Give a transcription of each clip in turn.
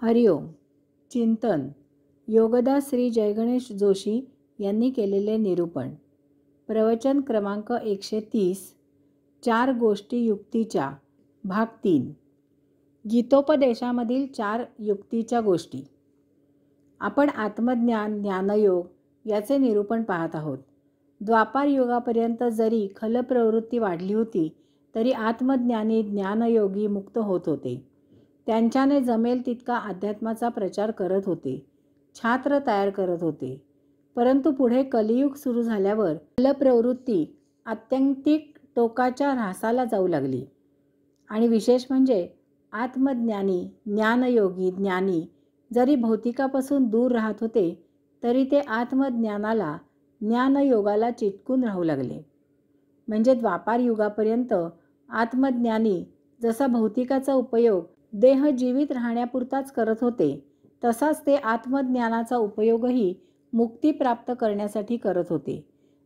हरिओम. चिंतन योगदास श्री जयगणेश जोशी यांनी केलेले निरूपण. प्रवचन क्रमांक 130. 4 गोष्टी युक्तीच्या भाग 3. गीतोपदेशामधील 4 युक्तीच्या गोष्टी. आपण आत्मज्ञान, ज्ञानयोग याचे निरूपण पाहत आहोत. द्वापार युगापर्यंत जरी खलप्रवृत्ती वाढली होती तरी आत्मज्ञानी ज्ञानयोगी मुक्त होत होते. त्यांच्याने जमेल तितका अध्यात्माचा प्रचार करत होते, छात्र तयार करत होते. परंतु पुढे कलियुग सुरू झाल्यावर खलप्रवृत्ती आत्यंतिक टोकाच्या ऱ्हासाला जाऊ लागली. आणि विशेष म्हणजे आत्मज्ञानी, ज्ञानयोगी, ज्ञानी जरी भौतिकापासून दूर राहत होते तरी ते आत्मज्ञानाला, ज्ञानयोगाला चिटकून राहू लागले. म्हणजे द्वापार युगापर्यंत आत्मज्ञानी जसा भौतिकाचा उपयोग देह जीवित राहण्यापुरताच करत होते, तसाच ते आत्मज्ञानाचा उपयोगही मुक्ती प्राप्त करण्यासाठी करत होते.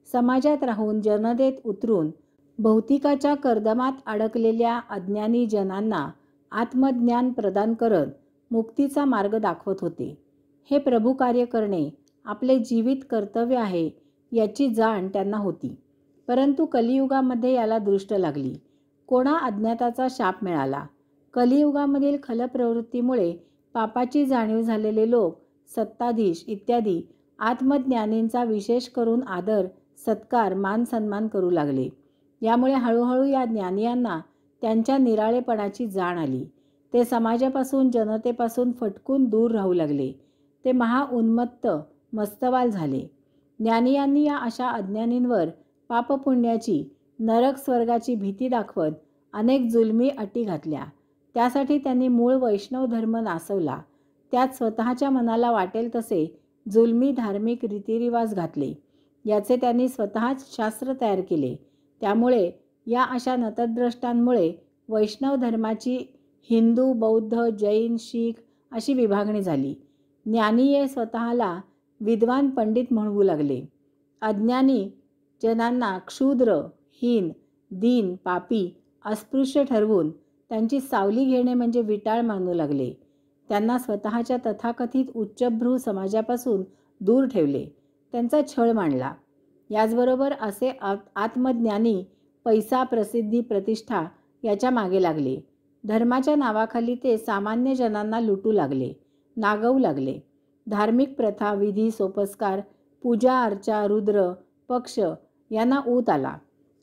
समाजात राहून जनतेत उतरून भौतिकाच्या कर्दमात अडकलेल्या अज्ञानी जनांना आत्मज्ञान प्रदान करत मुक्तीचा मार्ग दाखवत होते. हे प्रभू कार्य करणे आपले जीवित कर्तव्य आहे याची जाण त्यांना होती. परंतु कलियुगामध्ये याला दृष्ट लागली. कोणा अज्ञाताचा शाप मिळाला. कलियुगामधील खलप्रवृत्तीमुळे पापाची जाणीव झालेले लोक, सत्ताधीश इत्यादी आत्मज्ञानींचा विशेष करून आदर, सत्कार, मान सन्मान करू लागले. यामुळे हळूहळू या ज्ञानियांना त्यांच्या निराळेपणाची जाण आली. ते समाजापासून, जनतेपासून फटकून दूर राहू लागले. ते महाउन्मत्त, मस्तवाल झाले. ज्ञानियांनी या अशा अज्ञानींवर पापपुण्याची, नरक स्वर्गाची भीती दाखवत अनेक जुलमी अटी घातल्या. त्यासाठी त्यांनी मूळ वैष्णव धर्म नासवला. त्यात स्वतःच्या मनाला वाटेल तसे जुलमी धार्मिक रीतिरिवाज घातले. याचे त्यांनी स्वतःच शास्त्र तयार केले. त्यामुळे या अशा नतद्रष्टांमुळे वैष्णव धर्माची हिंदू, बौद्ध, जैन, शीख अशी विभागणी झाली. ज्ञानीये स्वतःला विद्वान पंडित म्हणवू लागले. अज्ञानी जनांना क्षुद्र, हीन, दीन, पापी, अस्पृश्य ठरवून त्यांची सावली घेणे म्हणजे विटाळ मानू लागले. त्यांना स्वतःच्या तथाकथित उच्चभ्रू समाजापासून दूर ठेवले, त्यांचा छळ मांडला. याचबरोबर असे आत्मज्ञानी पैसा, प्रसिद्धी, प्रतिष्ठा याच्या मागे लागले. धर्माच्या नावाखाली ते सामान्य जनांना लुटू लागले, नागवू लागले. धार्मिक प्रथा, विधी, सोपस्कार, पूजा अर्चा, रुद्र, पक्ष यांना ऊत आला.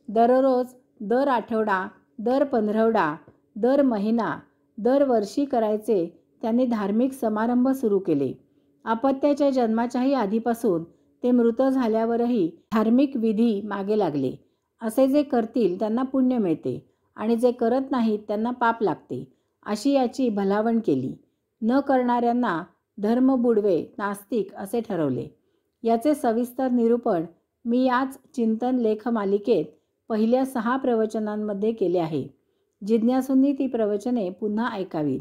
दररोज, दर आठवडा, दर पंधरवडा, दर महिना, दर वर्षी करायचे त्यांनी धार्मिक समारंभ सुरू केले. अपत्याच्या जन्माच्याही आधीपासून ते मृत झाल्यावरही धार्मिक विधी मागे लागले. असे जे करतील त्यांना पुण्य मिळते आणि जे करत नाहीत त्यांना पाप लागते, अशी याची भलावण केली. न करणाऱ्यांना धर्म बुडवे, नास्तिक असे ठरवले. याचे सविस्तर निरूपण मी याच चिंतन लेखमालिकेत पहिल्या 6 प्रवचनांमध्ये केले आहे. जिज्ञासूंनी ती प्रवचने पुन्हा ऐकावीत.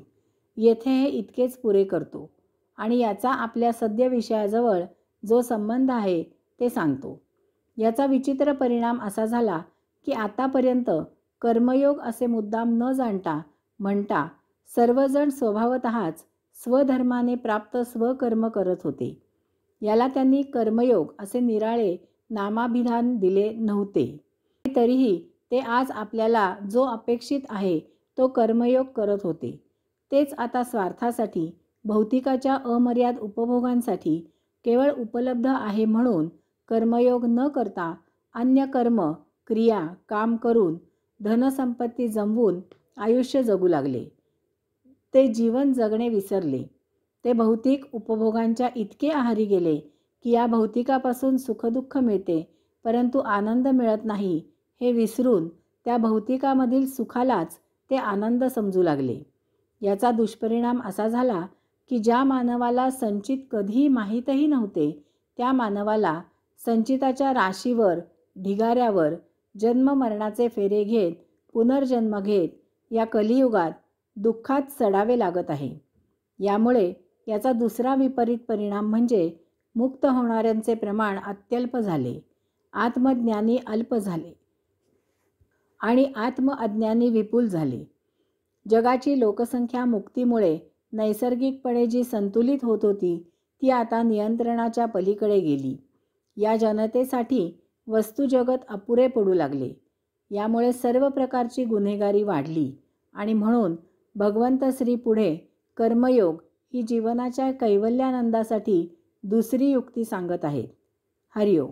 येथे हे इतकेच पुरे करतो आणि याचा आपल्या सद्य विषयाजवळ जो संबंध आहे ते सांगतो. याचा विचित्र परिणाम असा झाला की आतापर्यंत कर्मयोग असे मुद्दाम न जाणता म्हणता सर्वजण स्वभावतःच स्वधर्माने प्राप्त स्वकर्म करत होते. याला त्यांनी कर्मयोग असे निराळे नामाभिधान दिले नव्हते. तरीही ते आज आपल्याला जो अपेक्षित आहे तो कर्मयोग करत होते. तेच आता स्वार्थासाठी, भौतिकाच्या अमर्याद उपभोगांसाठी केवळ उपलब्ध आहे म्हणून कर्मयोग न करता अन्य कर्म, क्रिया, काम करून धनसंपत्ती जमवून आयुष्य जगू लागले. ते जीवन जगणे विसरले. ते भौतिक उपभोगांच्या इतके आहारी गेले की या भौतिकापासून सुखदुःख मिळते परंतु आनंद मिळत नाही हे विसरून त्या भौतिकामधील सुखालाच ते आनंद समजू लागले. याचा दुष्परिणाम असा झाला की ज्या मानवाला संचित कधीही माहीतही नव्हते त्या मानवाला संचिताच्या राशीवर, ढिगाऱ्यावर जन्ममरणाचे फेरे घेत, पुनर्जन्म घेत या कलियुगात दुःखात सडावे लागत आहे. यामुळे याचा दुसरा विपरीत परिणाम म्हणजे मुक्त होणाऱ्यांचे प्रमाण अत्यल्प झाले, आत्मज्ञानी अल्प झाले आणि आत्मअज्ञानी विपुल झाले. जगाची लोकसंख्या मुक्तीमुळे नैसर्गिकपणे जी संतुलित होत होती ती आता नियंत्रणाच्या पलीकडे गेली. या जनतेसाठी वस्तुजगत अपुरे पडू लागले. यामुळे सर्व प्रकारची गुन्हेगारी वाढली आणि म्हणून भगवंत श्री पुढे कर्मयोग ही जीवनाच्या कैवल्यानंदासाठी दुसरी युक्ती सांगत आहेत. हरिओम.